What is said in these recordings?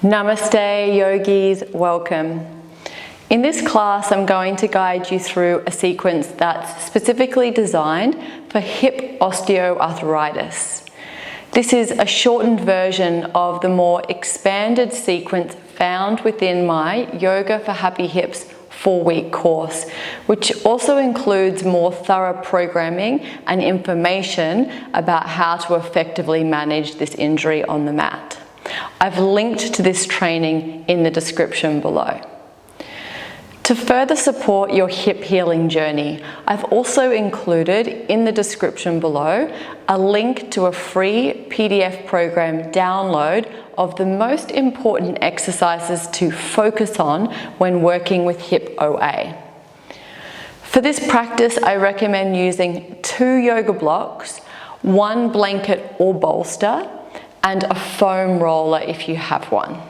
Namaste, yogis, welcome. In this class, I'm going to guide you through a sequence that's specifically designed for hip osteoarthritis. This is a shortened version of the more expanded sequence found within my Yoga for Happy Hips 4-week course, which also includes more thorough programming and information about how to effectively manage this injury on the mat. I've linked to this training in the description below. To further support your hip healing journey, I've also included in the description below a link to a free PDF program download of the most important exercises to focus on when working with hip OA. For this practice, I recommend using 2 yoga blocks, 1 blanket or bolster, and a foam roller if you have one.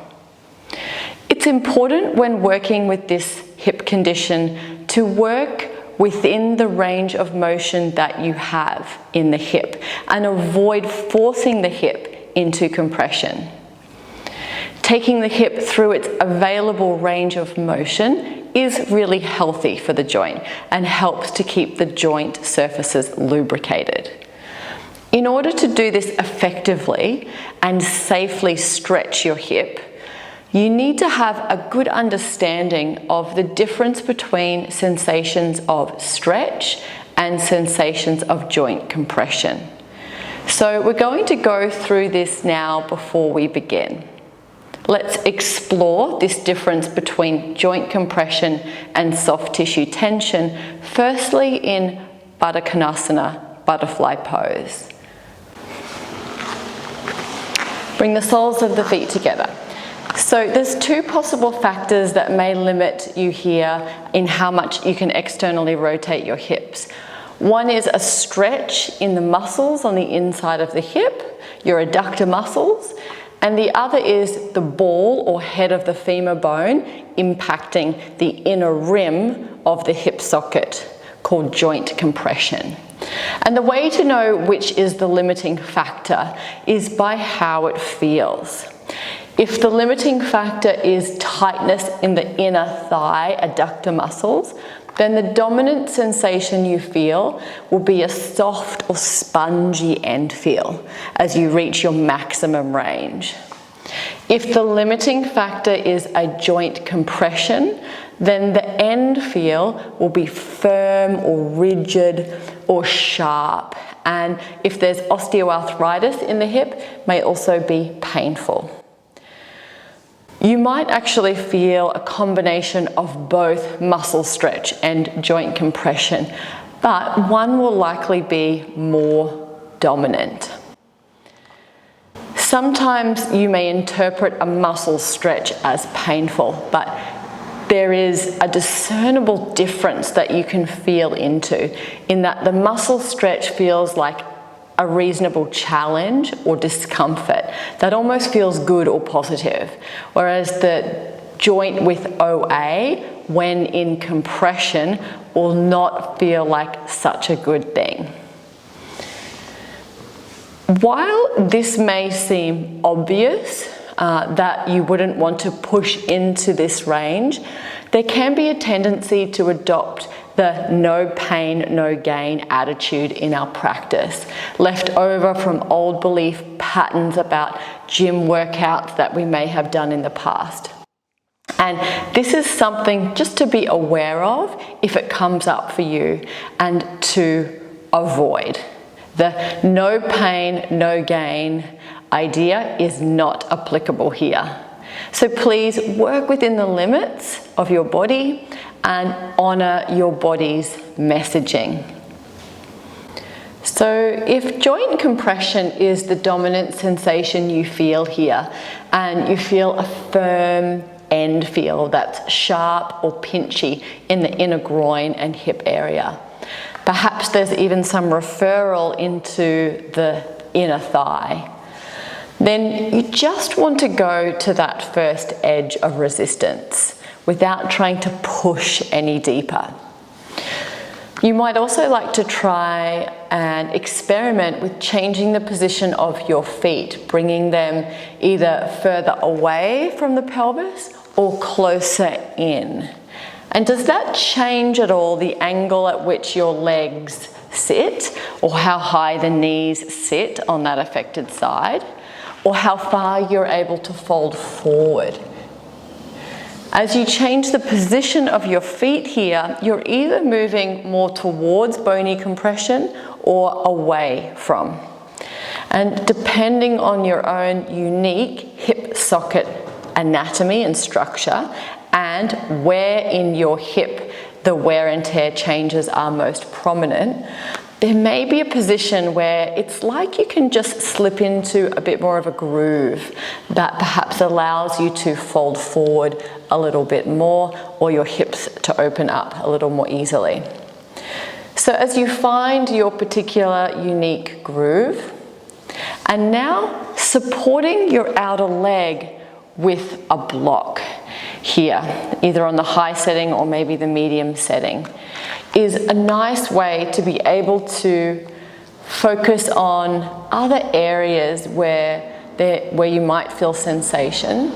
It's important when working with this hip condition to work within the range of motion that you have in the hip and avoid forcing the hip into compression. Taking the hip through its available range of motion is really healthy for the joint and helps to keep the joint surfaces lubricated. In order to do this effectively and safely stretch your hip, you need to have a good understanding of the difference between sensations of stretch and sensations of joint compression. So we're going to go through this now before we begin. Let's explore this difference between joint compression and soft tissue tension, firstly in Baddha Konasana, butterfly pose. Bring the soles of the feet together. So there's 2 possible factors that may limit you here in how much you can externally rotate your hips. One is a stretch in the muscles on the inside of the hip, your adductor muscles, and the other is the ball or head of the femur bone impacting the inner rim of the hip socket, called joint compression. And the way to know which is the limiting factor is by how it feels. If the limiting factor is tightness in the inner thigh adductor muscles, then the dominant sensation you feel will be a soft or spongy end feel as you reach your maximum range. If the limiting factor is a joint compression, then the end feel will be firm or rigid or sharp. And if there's osteoarthritis in the hip, may also be painful. You might actually feel a combination of both muscle stretch and joint compression, but one will likely be more dominant. Sometimes you may interpret a muscle stretch as painful, but there is a discernible difference that you can feel into, in that the muscle stretch feels like a reasonable challenge or discomfort that almost feels good or positive, whereas the joint with OA, when in compression, will not feel like such a good thing. While this may seem obvious that you wouldn't want to push into this range, there can be a tendency to adopt the no pain, no gain attitude in our practice, left over from old belief patterns about gym workouts that we may have done in the past. And this is something just to be aware of if it comes up for you and to avoid. The no pain, no gain idea is not applicable here. So please work within the limits of your body and honor your body's messaging. So if joint compression is the dominant sensation you feel here, and you feel a firm end feel that's sharp or pinchy in the inner groin and hip area, perhaps there's even some referral into the inner thigh, then you just want to go to that first edge of resistance without trying to push any deeper. You might also like to try and experiment with changing the position of your feet, bringing them either further away from the pelvis or closer in. And does that change at all the angle at which your legs sit, or how high the knees sit on that affected side, or how far you're able to fold forward? As you change the position of your feet here, you're either moving more towards bony compression or away from. And depending on your own unique hip socket anatomy and structure, and where in your hip the wear and tear changes are most prominent, there may be a position where it's like you can just slip into a bit more of a groove that perhaps allows you to fold forward a little bit more, or your hips to open up a little more easily. So as you find your particular unique groove, and now supporting your outer leg with a block here, either on the high setting or maybe the medium setting, is a nice way to be able to focus on other areas where you might feel sensation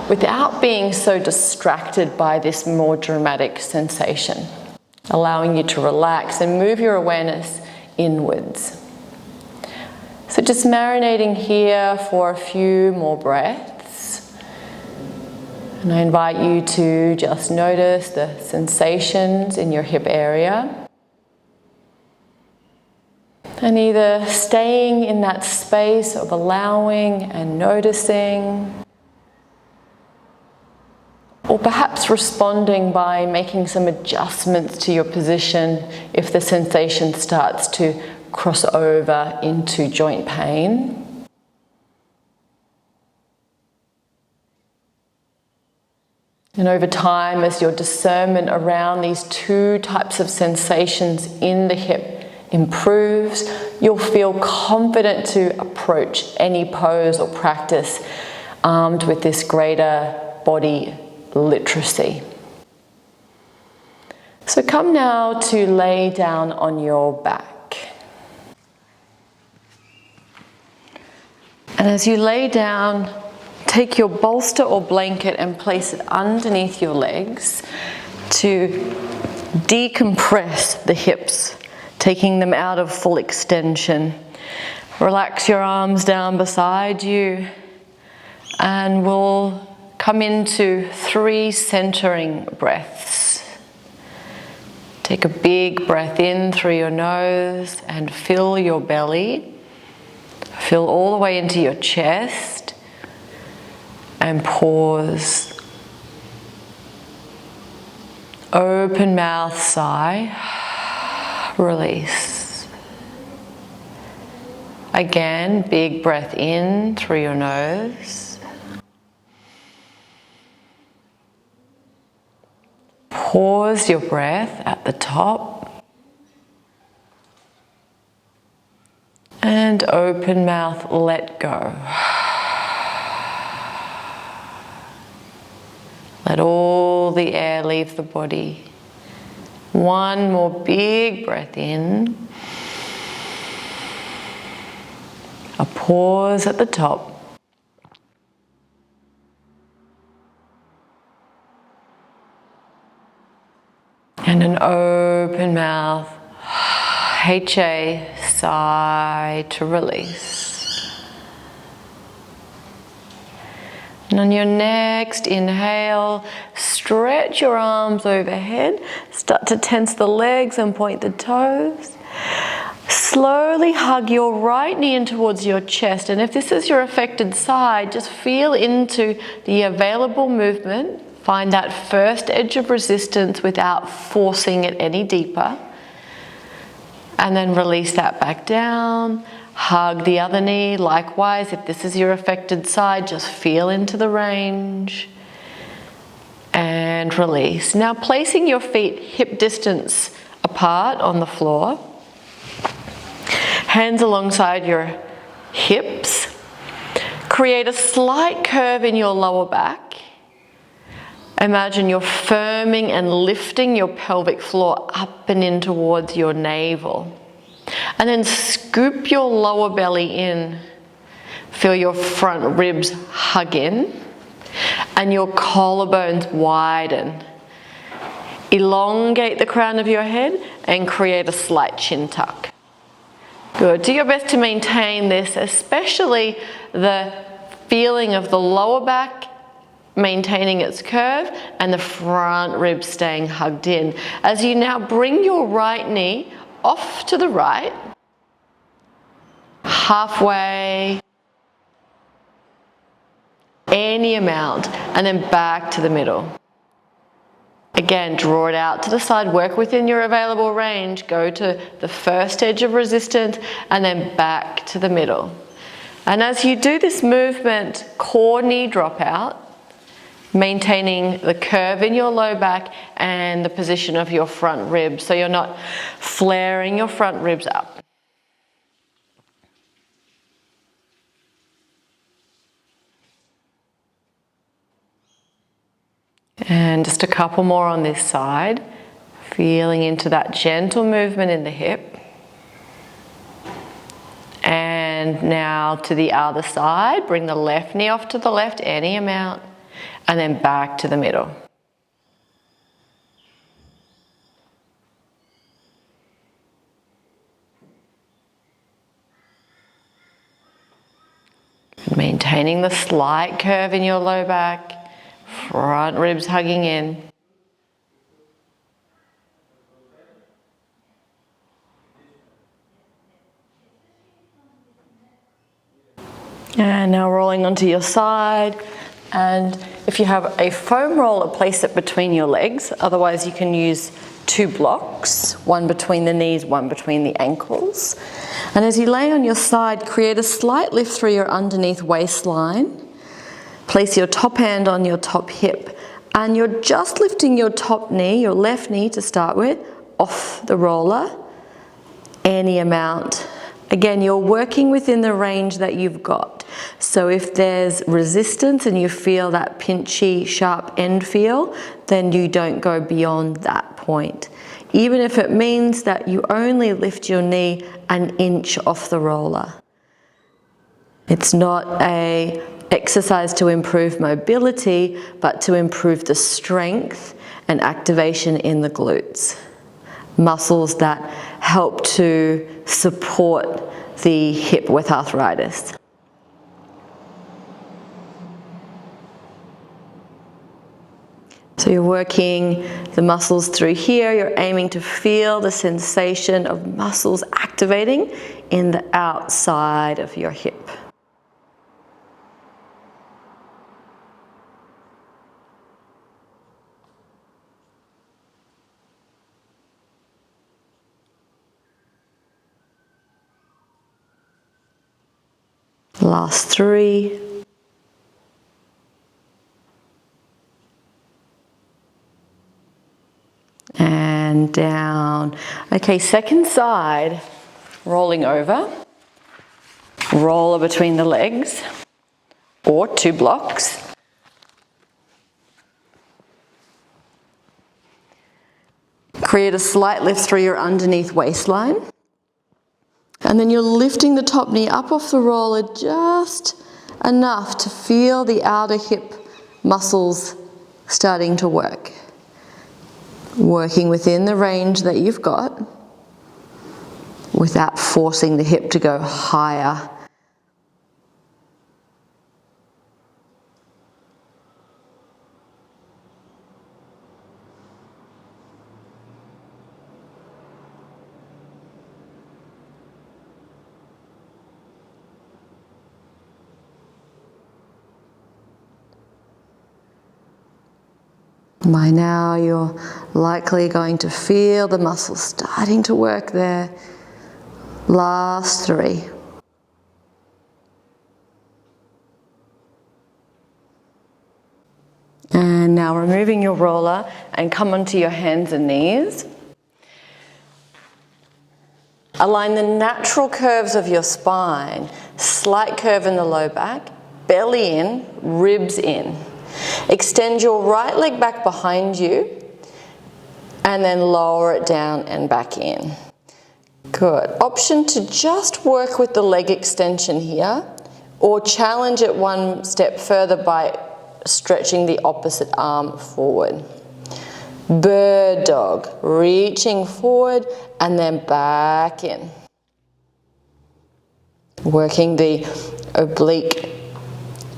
without being so distracted by this more dramatic sensation, allowing you to relax and move your awareness inwards. So just marinating here for a few more breaths. And I invite you to just notice the sensations in your hip area. And either staying in that space of allowing and noticing, or perhaps responding by making some adjustments to your position if the sensation starts to cross over into joint pain. And over time, as your discernment around these two types of sensations in the hip improves, you'll feel confident to approach any pose or practice armed with this greater body literacy. So come now to lay down on your back. And as you lay down, take your bolster or blanket and place it underneath your legs to decompress the hips, taking them out of full extension. Relax your arms down beside you, and we'll come into 3 centering breaths. Take a big breath in through your nose and fill your belly. Fill all the way into your chest. And pause. Open mouth, sigh. Release. Again, big breath in through your nose. Pause your breath at the top. And open mouth, let go. Let all the air leave the body. One more big breath in. A pause at the top. And an open mouth, HA, sigh to release. And on your next inhale, stretch your arms overhead. Start to tense the legs and point the toes. Slowly hug your right knee in towards your chest. And if this is your affected side, just feel into the available movement. Find that first edge of resistance without forcing it any deeper. And then release that back down. Hug the other knee. Likewise, if this is your affected side, just feel into the range. And release. Now placing your feet hip distance apart on the floor. Hands alongside your hips. Create a slight curve in your lower back. Imagine you're firming and lifting your pelvic floor up and in towards your navel. And then scoop your lower belly in. Feel your front ribs hug in and your collarbones widen. Elongate the crown of your head and create a slight chin tuck. Good. Do your best to maintain this, especially the feeling of the lower back maintaining its curve and the front ribs staying hugged in. As you now bring your right knee off to the right, halfway, any amount, and then back to the middle. Again, draw it out to the side, work within your available range, go to the first edge of resistance and then back to the middle. And as you do this movement, core knee drop out, maintaining the curve in your low back and the position of your front ribs, so you're not flaring your front ribs up. And just a couple more on this side, feeling into that gentle movement in the hip. And now to the other side, bring the left knee off to the left, any amount, and then back to the middle. Maintaining the slight curve in your low back, front ribs hugging in. And now rolling onto your side. And if you have a foam roller, place it between your legs. Otherwise you can use 2 blocks, one between the knees, one between the ankles. And as you lay on your side, create a slight lift through your underneath waistline. Place your top hand on your top hip. And you're just lifting your top knee, your left knee to start with, off the roller, any amount. Again, you're working within the range that you've got. So if there's resistance and you feel that pinchy, sharp end feel, then you don't go beyond that point. Even if it means that you only lift your knee an inch off the roller. It's not an exercise to improve mobility, but to improve the strength and activation in the glutes. Muscles that help to support the hip with arthritis. So you're working the muscles through here, you're aiming to feel the sensation of muscles activating in the outside of your hip. Last 3. And down. Okay, second side, rolling over. Roller between the legs, or 2 blocks. Create a slight lift through your underneath waistline. And then you're lifting the top knee up off the roller just enough to feel the outer hip muscles starting to work. Working within the range that you've got without forcing the hip to go higher. By now, you're likely going to feel the muscles starting to work there. Last 3. And now removing your roller and come onto your hands and knees. Align the natural curves of your spine. Slight curve in the low back, belly in, ribs in. Extend your right leg back behind you and then lower it down and back in. Good. Option to just work with the leg extension here, or challenge it one step further by stretching the opposite arm forward. Bird dog, reaching forward and then back in. Working the oblique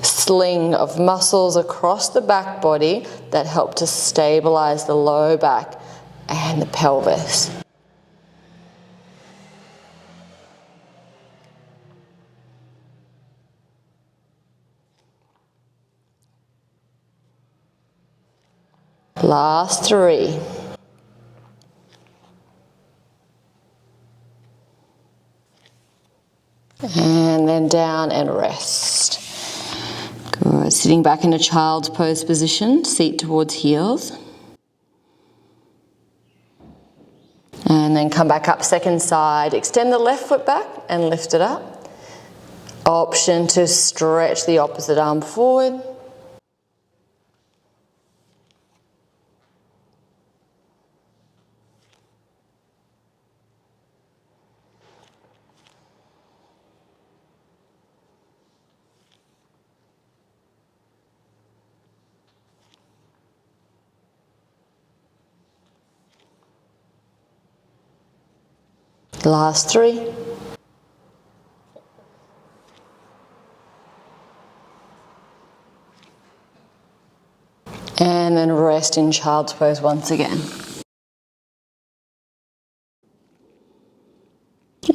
sling of muscles across the back body that help to stabilize the low back and the pelvis. Last 3. And then down and rest. Good. Sitting back in a child's pose position, seat towards heels. And then come back up second side. Extend the left foot back and lift it up. Option to stretch the opposite arm forward. Last 3. And then rest in child's pose once again.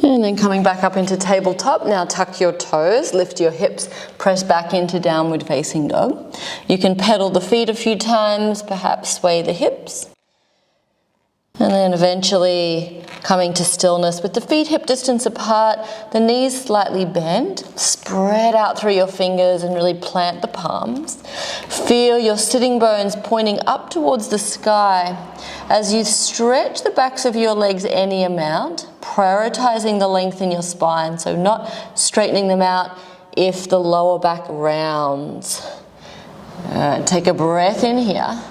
And then coming back up into tabletop. Now tuck your toes, lift your hips, press back into downward facing dog. You can pedal the feet a few times, perhaps sway the hips. And then eventually coming to stillness with the feet hip distance apart, the knees slightly bent, spread out through your fingers and really plant the palms. Feel your sitting bones pointing up towards the sky as you stretch the backs of your legs any amount, prioritizing the length in your spine, so not straightening them out if the lower back rounds. Take a breath in here.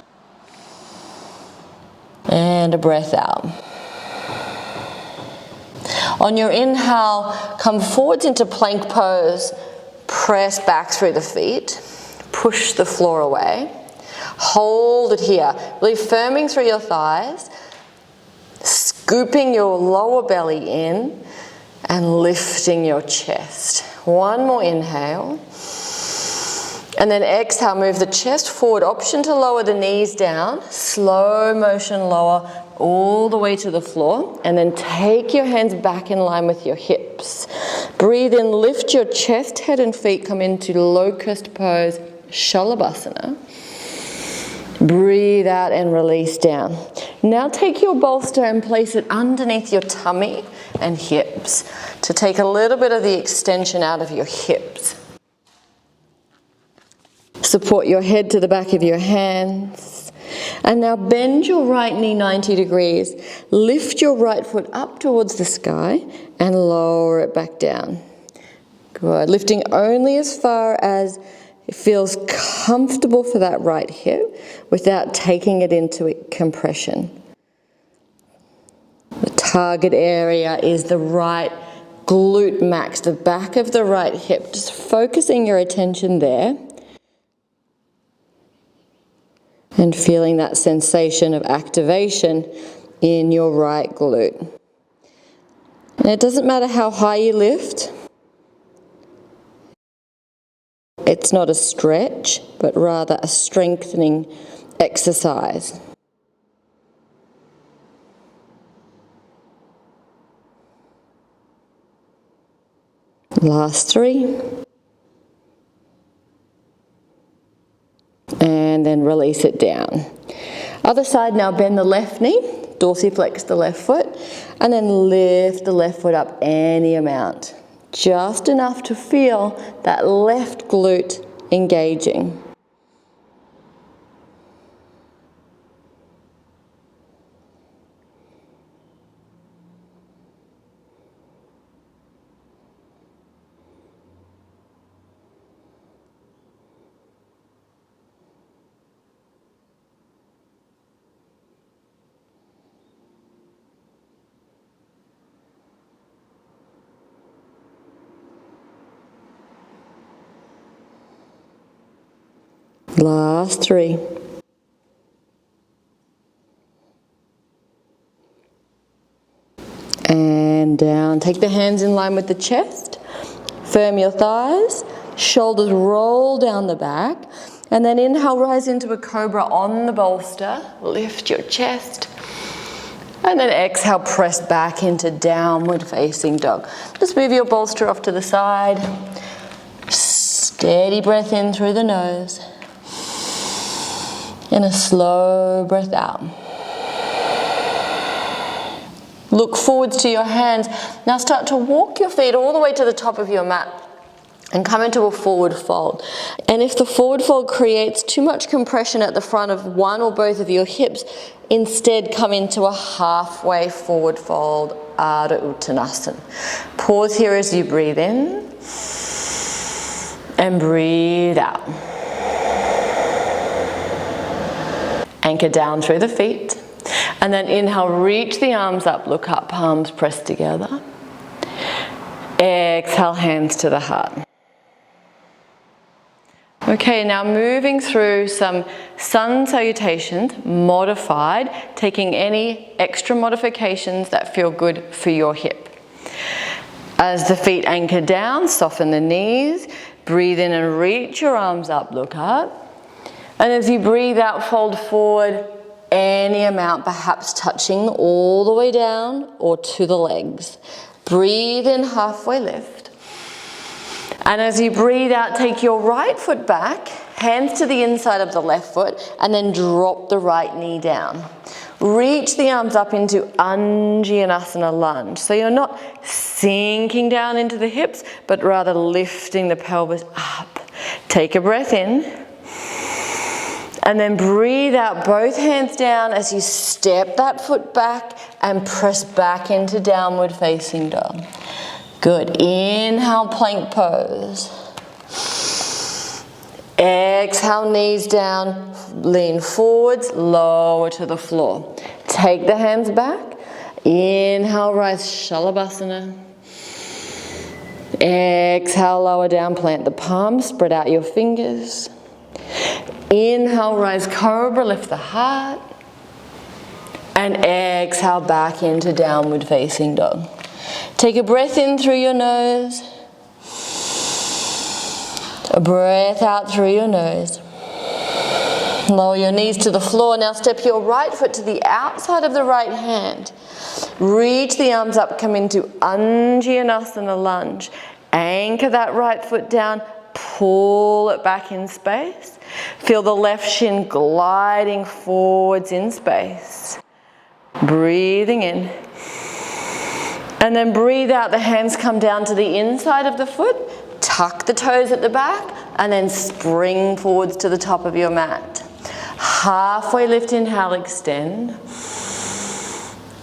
And a breath out. On your inhale, come forwards into plank pose. Press back through the feet. Push the floor away. Hold it here. Really firming through your thighs. Scooping your lower belly in and lifting your chest. One more inhale. And then exhale, move the chest forward. Option to lower the knees down. Slow motion lower all the way to the floor. And then take your hands back in line with your hips. Breathe in, lift your chest, head and feet. Come into locust pose, Shalabhasana. Breathe out and release down. Now take your bolster and place it underneath your tummy and hips to take a little bit of the extension out of your hips. Support your head to the back of your hands. And now bend your right knee 90 degrees. Lift your right foot up towards the sky and lower it back down. Good. Lifting only as far as it feels comfortable for that right hip without taking it into compression. The target area is the right glute max, the back of the right hip. Just focusing your attention there. And feeling that sensation of activation in your right glute. And it doesn't matter how high you lift. It's not a stretch, but rather a strengthening exercise. Last 3. And then release it down. Other side, now bend the left knee, dorsiflex the left foot, and then lift the left foot up any amount. Just enough to feel that left glute engaging. Last 3. And down. Take the hands in line with the chest. Firm your thighs. Shoulders roll down the back. And then inhale, rise into a cobra on the bolster. Lift your chest. And then exhale, press back into downward facing dog. Just move your bolster off to the side. Steady breath in through the nose. And a slow breath out. Look forwards to your hands. Now start to walk your feet all the way to the top of your mat and come into a forward fold. And if the forward fold creates too much compression at the front of one or both of your hips, instead come into a halfway forward fold, Ardha Uttanasana. Pause here as you breathe in and breathe out. Anchor down through the feet. And then inhale, reach the arms up, look up, palms pressed together. Exhale, hands to the heart. Okay, now moving through some sun salutations, modified, taking any extra modifications that feel good for your hip. As the feet anchor down, soften the knees, breathe in and reach your arms up, look up. And as you breathe out, fold forward any amount, perhaps touching all the way down or to the legs. Breathe in, halfway lift. And as you breathe out, take your right foot back, hands to the inside of the left foot, and then drop the right knee down. Reach the arms up into Anjaneyasana lunge. So you're not sinking down into the hips, but rather lifting the pelvis up. Take a breath in. And then breathe out, both hands down as you step that foot back and press back into downward facing dog. Good. Inhale, plank pose. Exhale, knees down, lean forwards, lower to the floor. Take the hands back. Inhale, rise, Shalabhasana. Exhale, lower down, plant the palms, spread out your fingers. Inhale, rise, cobra, lift the heart. And exhale, back into downward facing dog. Take a breath in through your nose. A breath out through your nose. Lower your knees to the floor. Now step your right foot to the outside of the right hand. Reach the arms up, come into Anjaneyasana lunge. Anchor that right foot down, pull it back in space. Feel the left shin gliding forwards in space. Breathing in. And then breathe out, the hands come down to the inside of the foot. Tuck the toes at the back and then spring forwards to the top of your mat. Halfway lift, inhale, extend.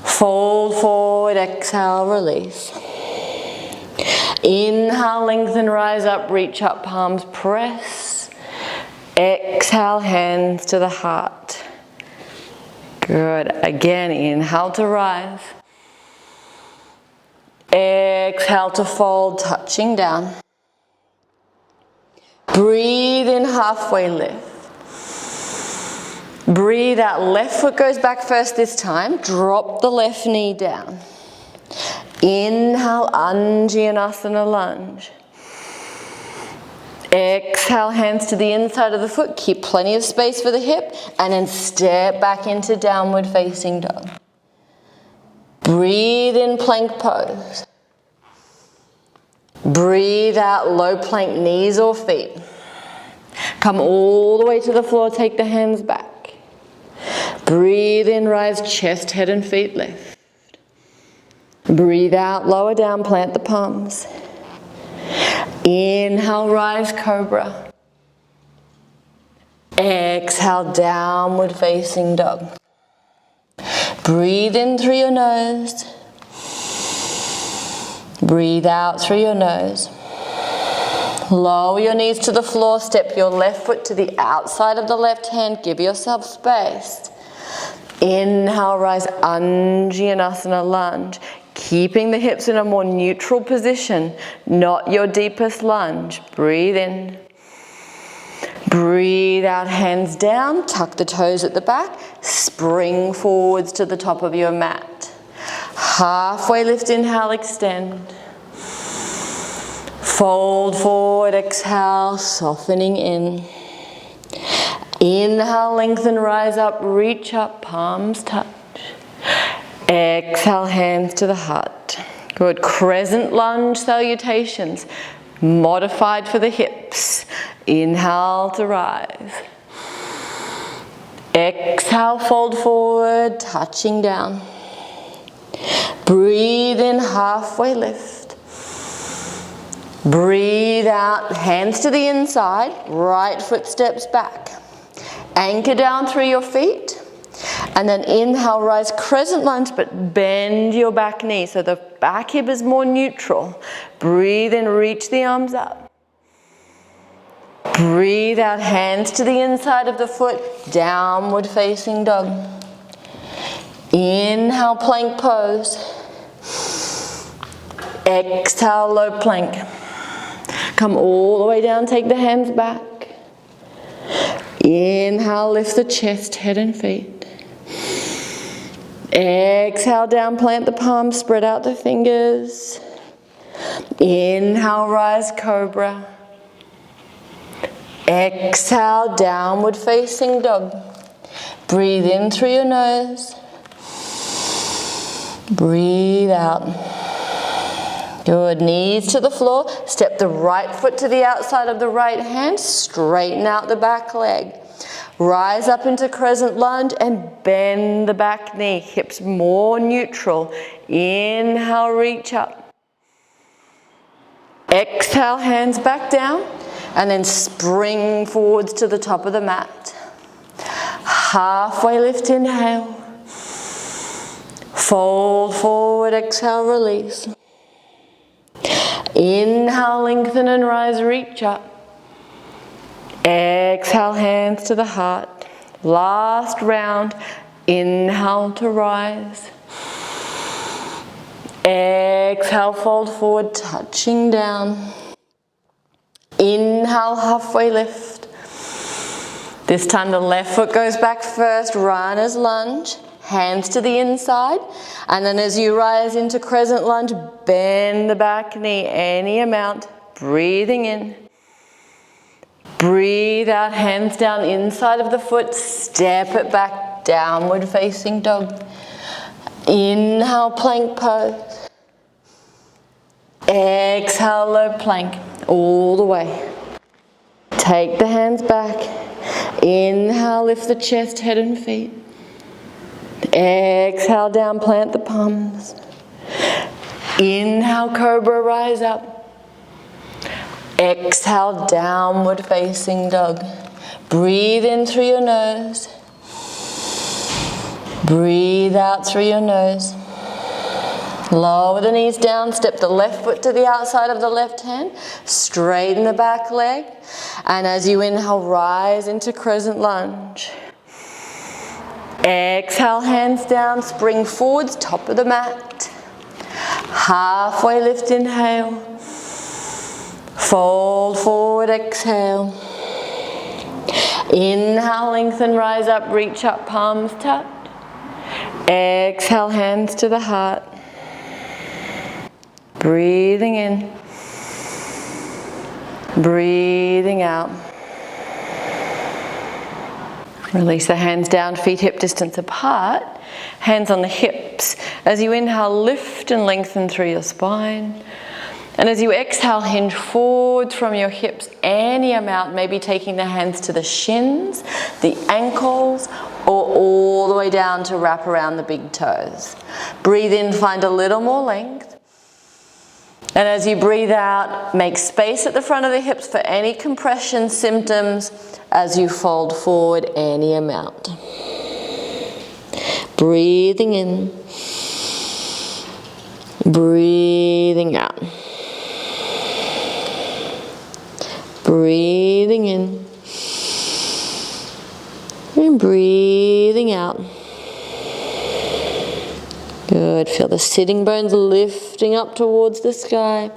Fold forward, exhale, release. Inhale, lengthen, rise up, reach up, palms press. Exhale, hands to the heart. Good. Again, inhale to rise. Exhale to fold, touching down. Breathe in, halfway lift. Breathe out, left foot goes back first this time. Drop the left knee down. Inhale, Anjaneyasana lunge. Exhale, hands to the inside of the foot. Keep plenty of space for the hip. And then step back into downward facing dog. Breathe in, plank pose. Breathe out, low plank, knees or feet. Come all the way to the floor, take the hands back. Breathe in, rise, chest, head and feet lift. Breathe out, lower down, plant the palms. Inhale, rise, cobra. Exhale, downward facing dog. Breathe in through your nose. Breathe out through your nose. Lower your knees to the floor, step your left foot to the outside of the left hand, give yourself space. Inhale, rise, Anjaneyasana lunge. Keeping the hips in a more neutral position, not your deepest lunge. Breathe in. Breathe out, hands down, tuck the toes at the back, spring forwards to the top of your mat. Halfway lift, inhale, extend. Fold forward, exhale, softening in. Inhale, lengthen, rise up, reach up, palms touch. Exhale, hands to the heart. Good. Crescent lunge salutations, modified for the hips. Inhale to rise. Exhale, fold forward, touching down. Breathe in, halfway lift. Breathe out, hands to the inside, right foot steps back. Anchor down through your feet. And then inhale, rise, crescent lunge, but bend your back knee so the back hip is more neutral. Breathe in, reach the arms up. Breathe out, hands to the inside of the foot, downward facing dog. Inhale, plank pose. Exhale, low plank. Come all the way down, take the hands back. Inhale, lift the chest, head and feet. Exhale, down, plant the palms, spread out the fingers. Inhale, rise, cobra. Exhale, downward facing dog. Breathe in through your nose. Breathe out. Good, knees to the floor. Step the right foot to the outside of the right hand. Straighten out the back leg. Rise up into crescent lunge and bend the back knee. Hips more neutral. Inhale, reach up. Exhale, hands back down. And then spring forwards to the top of the mat. Halfway lift, inhale. Fold forward, exhale, release. Inhale, lengthen and rise, reach up. Exhale, hands to the heart. Last round. Inhale to rise. Exhale, fold forward, touching down. Inhale, halfway lift. This time the left foot goes back first, runner's lunge. Hands to the inside. And then as you rise into crescent lunge, bend the back knee any amount. Breathing in. Breathe out, hands down inside of the foot, step it back, downward facing dog. Inhale, plank pose. Exhale, low plank, all the way. Take the hands back. Inhale, lift the chest, head and feet. Exhale, down, plant the palms. Inhale, cobra, rise up. Exhale, downward facing dog. Breathe in through your nose. Breathe out through your nose. Lower the knees down, step the left foot to the outside of the left hand. Straighten the back leg. And as you inhale, rise into crescent lunge. Exhale, hands down, spring forwards, top of the mat. Halfway lift, inhale. Fold forward, exhale. Inhale, lengthen, rise up, reach up, palms touch. Exhale, hands to the heart. Breathing in. Breathing out. Release the hands down, feet hip distance apart. Hands on the hips. As you inhale, lift and lengthen through your spine. And as you exhale, hinge forward from your hips any amount, maybe taking the hands to the shins, the ankles, or all the way down to wrap around the big toes. Breathe in, find a little more length. And as you breathe out, make space at the front of the hips for any compression symptoms as you fold forward any amount. Breathing in. Breathing out. Breathing in. And breathing out. Good. Feel the sitting bones lifting up towards the sky.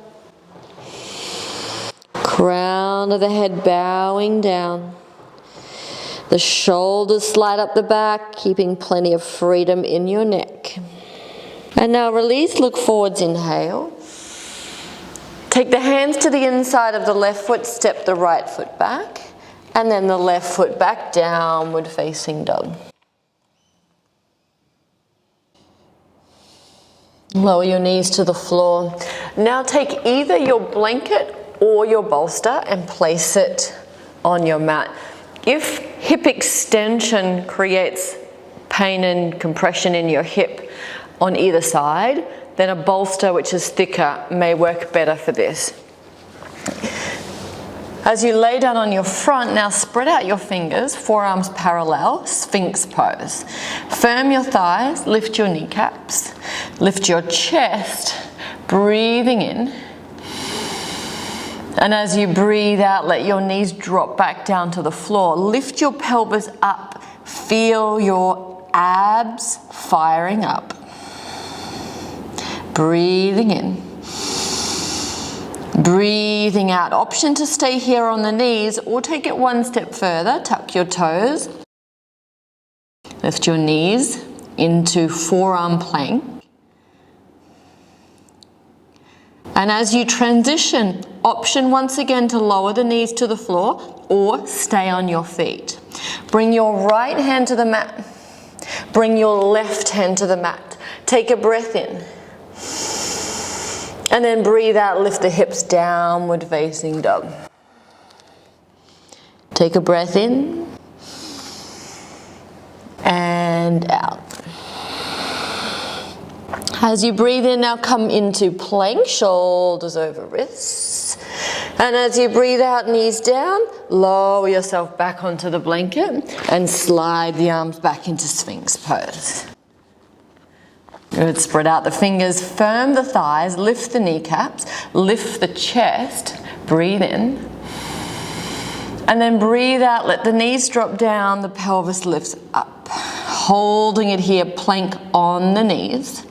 Crown of the head bowing down. The shoulders slide up the back, keeping plenty of freedom in your neck. And now release, look forwards, inhale. Take the hands to the inside of the left foot, step the right foot back, and then the left foot back, downward facing dog. Lower your knees to the floor. Now take either your blanket or your bolster and place it on your mat. If hip extension creates pain and compression in your hip on either side, then a bolster which is thicker may work better for this. As you lay down on your front, now spread out your fingers, forearms parallel, Sphinx pose. Firm your thighs, lift your kneecaps, lift your chest, breathing in. And as you breathe out, let your knees drop back down to the floor. Lift your pelvis up, feel your abs firing up. Breathing in. Breathing out. Option to stay here on the knees or take it one step further. Tuck your toes. Lift your knees into forearm plank. And as you transition, option once again to lower the knees to the floor or stay on your feet. Bring your right hand to the mat. Bring your left hand to the mat. Take a breath in. And then breathe out, lift the hips, downward facing dog. Take a breath in and out. As you breathe in, now come into plank, shoulders over wrists. And as you breathe out, knees down, lower yourself back onto the blanket and slide the arms back into Sphinx pose. Good, spread out the fingers, firm the thighs, lift the kneecaps, lift the chest, breathe in. And then breathe out, let the knees drop down, the pelvis lifts up. Holding it here, plank on the knees.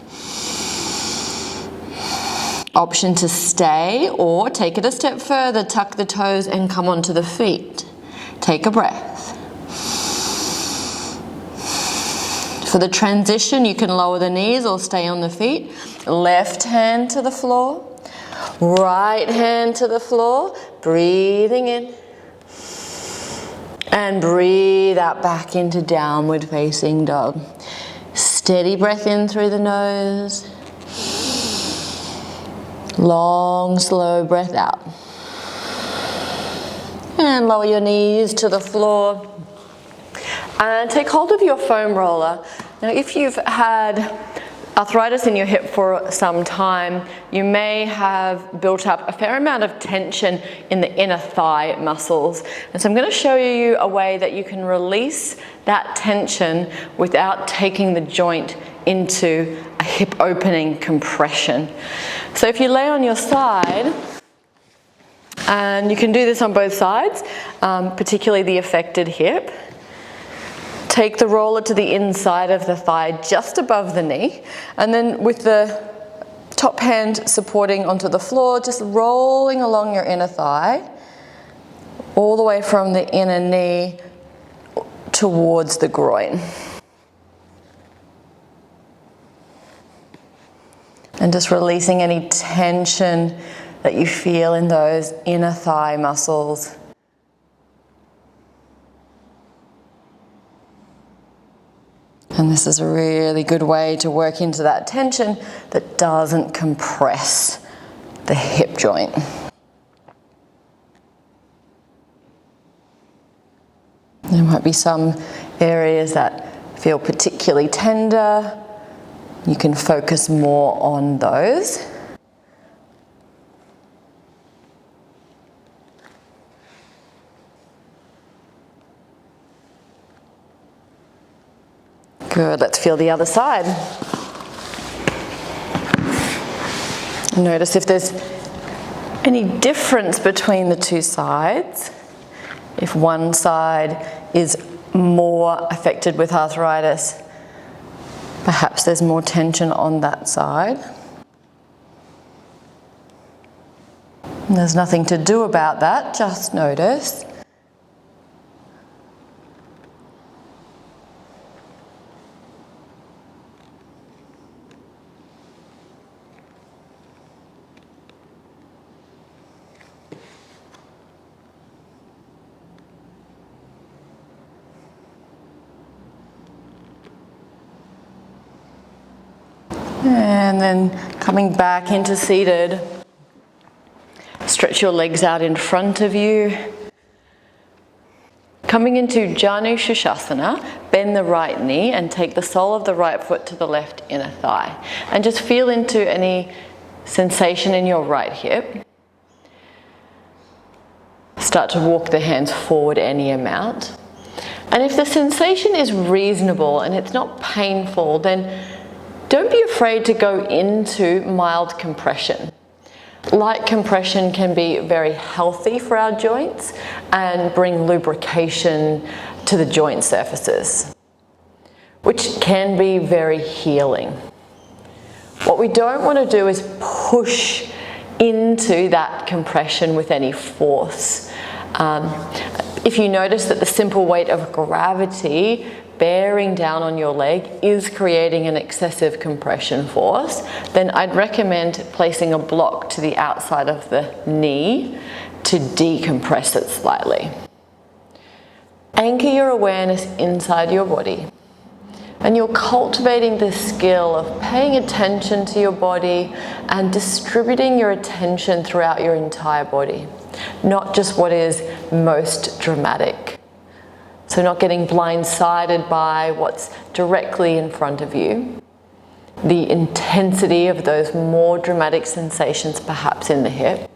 Option to stay or take it a step further, tuck the toes and come onto the feet. Take a breath. For the transition, you can lower the knees or stay on the feet. Left hand to the floor, right hand to the floor, breathing in. And breathe out back into downward facing dog. Steady breath in through the nose. Long, slow breath out. And lower your knees to the floor. And take hold of your foam roller. Now, if you've had arthritis in your hip for some time, you may have built up a fair amount of tension in the inner thigh muscles. And so I'm going to show you a way that you can release that tension without taking the joint into a hip opening compression. So if you lay on your side, and you can do this on both sides, particularly the affected hip. Take the roller to the inside of the thigh, just above the knee, and then with the top hand supporting onto the floor, just rolling along your inner thigh, all the way from the inner knee towards the groin. And just releasing any tension that you feel in those inner thigh muscles. And this is a really good way to work into that tension that doesn't compress the hip joint. There might be some areas that feel particularly tender. You can focus more on those. Good, let's feel the other side. Notice if there's any difference between the two sides. If one side is more affected with arthritis, perhaps there's more tension on that side. And there's nothing to do about that, just notice. And then coming back into seated. Stretch your legs out in front of you. Coming into Janu Shishasana, bend the right knee and take the sole of the right foot to the left inner thigh. And just feel into any sensation in your right hip. Start to walk the hands forward any amount. And if the sensation is reasonable and it's not painful, then don't be afraid to go into mild compression. Light compression can be very healthy for our joints and bring lubrication to the joint surfaces, which can be very healing. What we don't want to do is push into that compression with any force. If you notice that the simple weight of gravity bearing down on your leg is creating an excessive compression force, then I'd recommend placing a block to the outside of the knee to decompress it slightly. Anchor your awareness inside your body. And you're cultivating the skill of paying attention to your body and distributing your attention throughout your entire body, not just what is most dramatic. So not getting blindsided by what's directly in front of you, the intensity of those more dramatic sensations perhaps in the hip,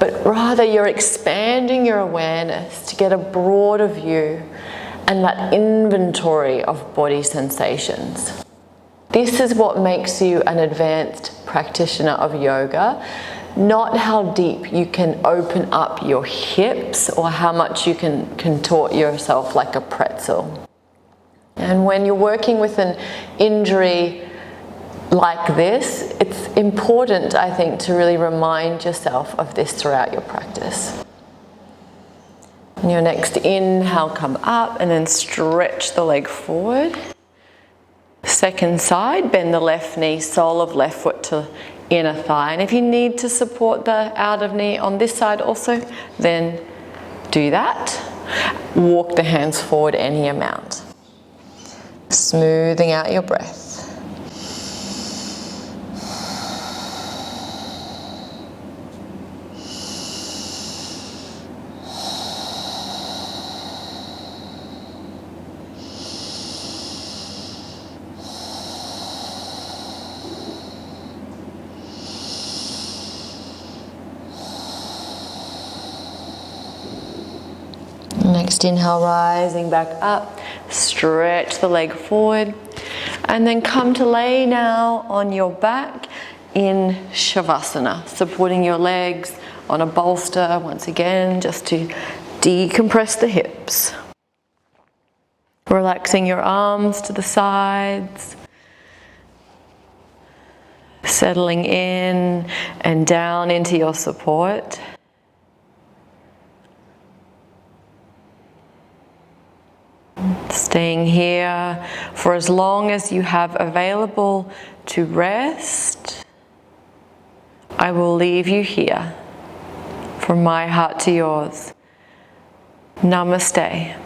but rather you're expanding your awareness to get a broader view and that inventory of body sensations. This is what makes you an advanced practitioner of yoga, not how deep you can open up your hips or how much you can contort yourself like a pretzel. And when you're working with an injury like this, it's important, I think, to really remind yourself of this throughout your practice. On your next inhale, come up and then stretch the leg forward. Second side, bend the left knee, sole of left foot to inner thigh. And if you need to support the out of knee on this side also, then do that. Walk the hands forward any amount. Smoothing out your breath. Next inhale, rising back up, stretch the leg forward, and then come to lay now on your back in Shavasana, supporting your legs on a bolster once again, just to decompress the hips. Relaxing your arms to the sides, settling in and down into your support. Staying here for as long as you have available to rest. I will leave you here. From my heart to yours. Namaste.